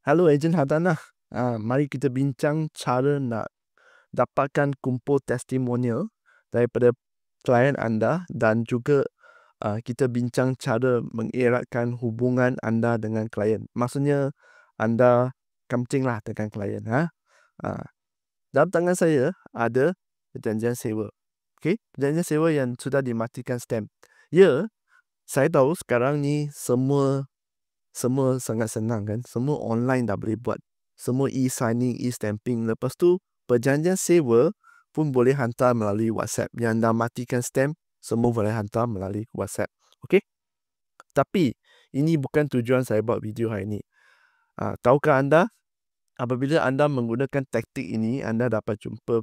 Halo ejen hartanah. Mari kita bincang cara nak dapatkan kumpul testimonial daripada klien anda dan juga kita bincang cara mengeratkan hubungan anda dengan klien. Maksudnya anda kencing lah dengan klien. Dalam tangan saya ada perjanjian sewa. Okey, perjanjian sewa yang sudah dimatikan stamp. Ya, saya tahu sekarang ni semua sangat senang kan. Semua online dah boleh buat. Semua e-signing, e-stamping. Lepas tu, perjanjian sewa pun boleh hantar melalui WhatsApp. Yang dah matikan stamp, semua boleh hantar melalui WhatsApp. Okey? Tapi, ini bukan tujuan saya buat video hari ini. Tahukah anda, apabila anda menggunakan taktik ini, anda dapat jumpa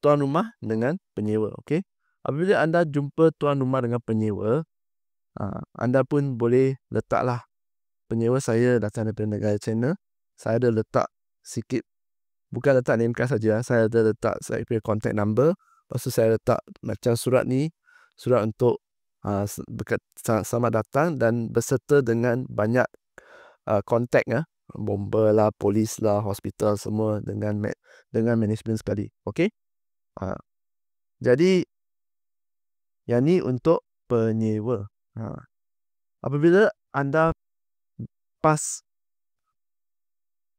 tuan rumah dengan penyewa. Okey? Apabila anda jumpa tuan rumah dengan penyewa, anda pun boleh letaklah penyewa saya datang daripada negara China. Saya ada letak sikit, bukan letak name card saja, saya ada letak saya punya contact number. Lepas tu saya letak macam surat ni, surat untuk selamat datang dan berserta dengan banyak kontak bomba lah, polis lah, hospital, semua dengan management sekali. Okey? Jadi yang ni untuk penyewa. Apabila anda pas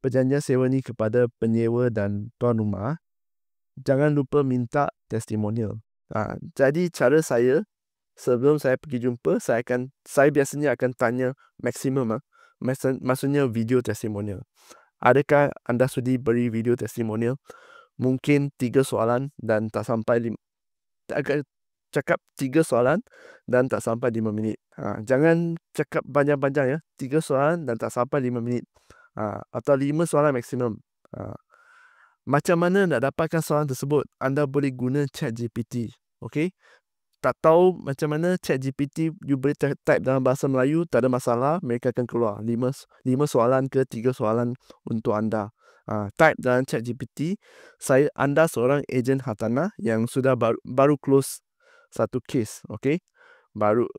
perjanjian sewa ni kepada penyewa dan tuan rumah, jangan lupa minta testimonial. Jadi cara saya, sebelum saya pergi jumpa, saya biasanya akan tanya maksimum, maksudnya video testimonial. Adakah anda sudi beri video testimonial? Mungkin 3 soalan dan tak sampai cakap 3 soalan dan tak sampai 5 minit. Jangan cakap panjang-panjang ya. 3 soalan dan tak sampai 5 minit. Atau 5 soalan maksimum. Macam mana nak dapatkan soalan tersebut? Anda boleh guna ChatGPT. Okey? Tak tahu macam mana ChatGPT, you boleh type dalam bahasa Melayu, tak ada masalah, mereka akan keluar 5 soalan ke 3 soalan untuk anda. Type dalam ChatGPT, anda seorang ejen hartanah yang sudah baru close satu case, okey? Baru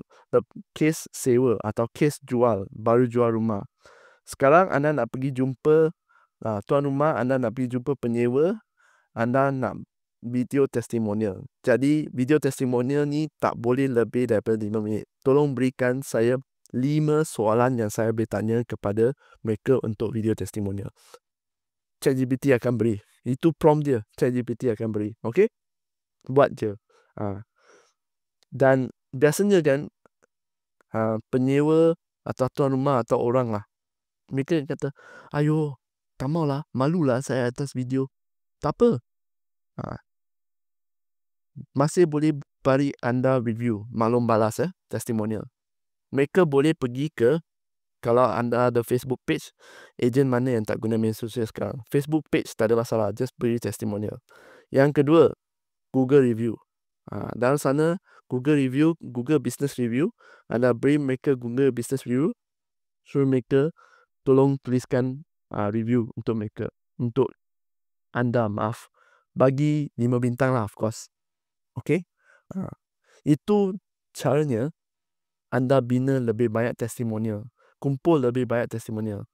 case sewa atau case jual, baru jual rumah. Sekarang anda nak pergi jumpa tuan rumah, anda nak pergi jumpa penyewa, anda nak video testimonial. Jadi video testimonial ni tak boleh lebih daripada 5 minit. Tolong berikan saya 5 soalan yang saya boleh tanya kepada mereka untuk video testimonial. ChatGPT akan beri. Itu prompt dia. ChatGPT akan beri. Okey? Buat je. Dan biasanya kan penyewa atau tuan rumah atau orang lah, mereka kata, ayo, tak maulah, malulah saya atas video. Tak apa. Masih boleh bagi anda review, maklum balas testimonial. Mereka boleh pergi ke, kalau anda ada Facebook page, ejen mana yang tak guna media sosial sekarang, Facebook page tak ada masalah, just beri testimonial. Yang kedua, Google review. Dalam sana Google review, Google business review, anda beri mereka Google business review, suruh mereka tolong tuliskan review untuk mereka, untuk anda, maaf, bagi 5 bintang lah, of course. Okey? Itu caranya anda bina lebih banyak testimonial, kumpul lebih banyak testimonial.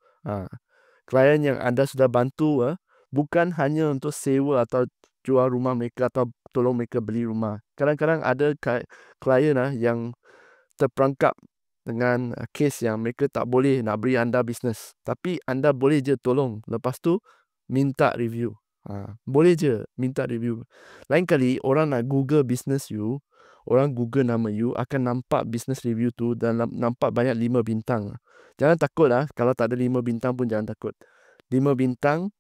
Klien yang anda sudah bantu bukan hanya untuk sewa atau jual rumah mereka atau tolong mereka beli rumah. Kadang-kadang ada klien yang terperangkap dengan kes yang mereka tak boleh nak beri anda bisnes. Tapi anda boleh je tolong. Lepas tu minta review. Boleh je minta review. Lain kali orang nak Google business you, orang Google nama you, akan nampak business review tu dan nampak banyak 5 bintang. Jangan takut kalau tak ada 5 bintang pun jangan takut. 5 bintang,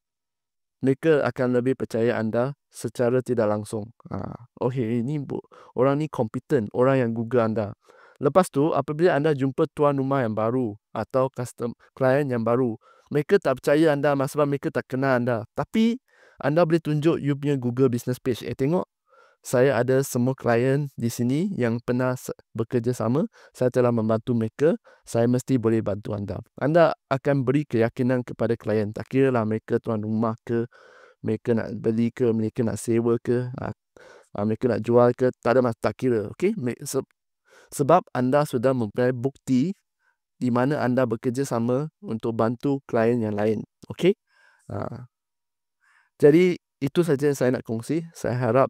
mereka akan lebih percaya anda secara tidak langsung. Okay, ini orang ni kompeten, orang yang Google anda. Lepas tu, apabila anda jumpa tuan rumah yang baru atau klien yang baru, mereka tak percaya anda sebab mereka tak kenal anda. Tapi, anda boleh tunjuk you punya Google business page. Tengok, saya ada semua klien di sini yang pernah bekerja sama. Saya telah membantu mereka. Saya mesti boleh bantu anda. Anda akan beri keyakinan kepada klien. Tak kira lah mereka tuan rumah ke, mereka nak beli ke, mereka nak sewa ke, mereka nak jual ke, tak ada tak kira. Okay? Sebab anda sudah mempunyai bukti di mana anda bekerjasama untuk bantu klien yang lain. Okey? Jadi itu saja yang saya nak kongsi. Saya harap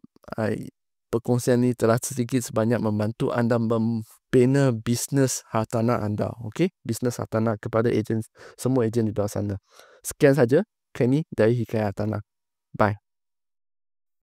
perkongsian ini telah sedikit sebanyak membantu anda membina bisnes hartanah anda. Okey? Bisnes hartanah kepada semua ejen di bawah sana. Sekian saja Kenny dari Hikayat Hartanah. Bye.